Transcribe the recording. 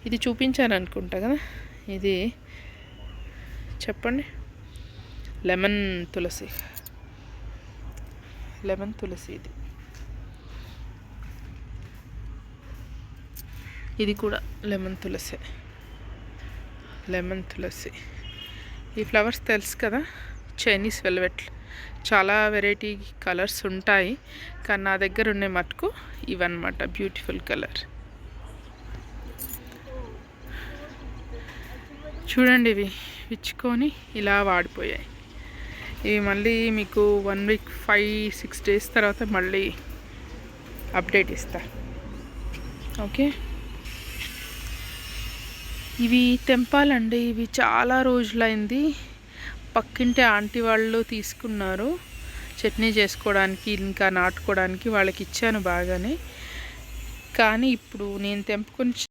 ఇది చూపించాను అనుకుంటా కదా, ఇది చెప్పండి, లెమన్ తులసి. లెమన్ తులసి ఇది కూడా లెమన్ తులసి. లెమన్ తులసి ఈ ఫ్లవర్స్ తెలుసు కదా, చైనీస్ వెల్వెట్. చాలా వెరైటీ కలర్స్ ఉంటాయి, కానీ నా దగ్గర ఉండే మటుకు ఇవన్నమాట. బ్యూటిఫుల్ కలర్ చూడండి. ఇవి విచ్చుకొని ఇలా వాడిపోయాయి. ఇవి మళ్ళీ మీకు 1 వీక్ 5-6 డేస్ తర్వాత మళ్ళీ అప్డేట్ ఇస్తా. ఓకే, ఇవి తెంపాలండి. ఇవి చాలా రోజులైంది. పక్కింటి ఆంటీ వాళ్ళు తీసుకున్నారు చట్నీ చేసుకోవడానికి, ఇంకా నాటుకోవడానికి. వాళ్ళకి ఇచ్చాను బాగానే, కానీ ఇప్పుడు నేను తెంపుకొని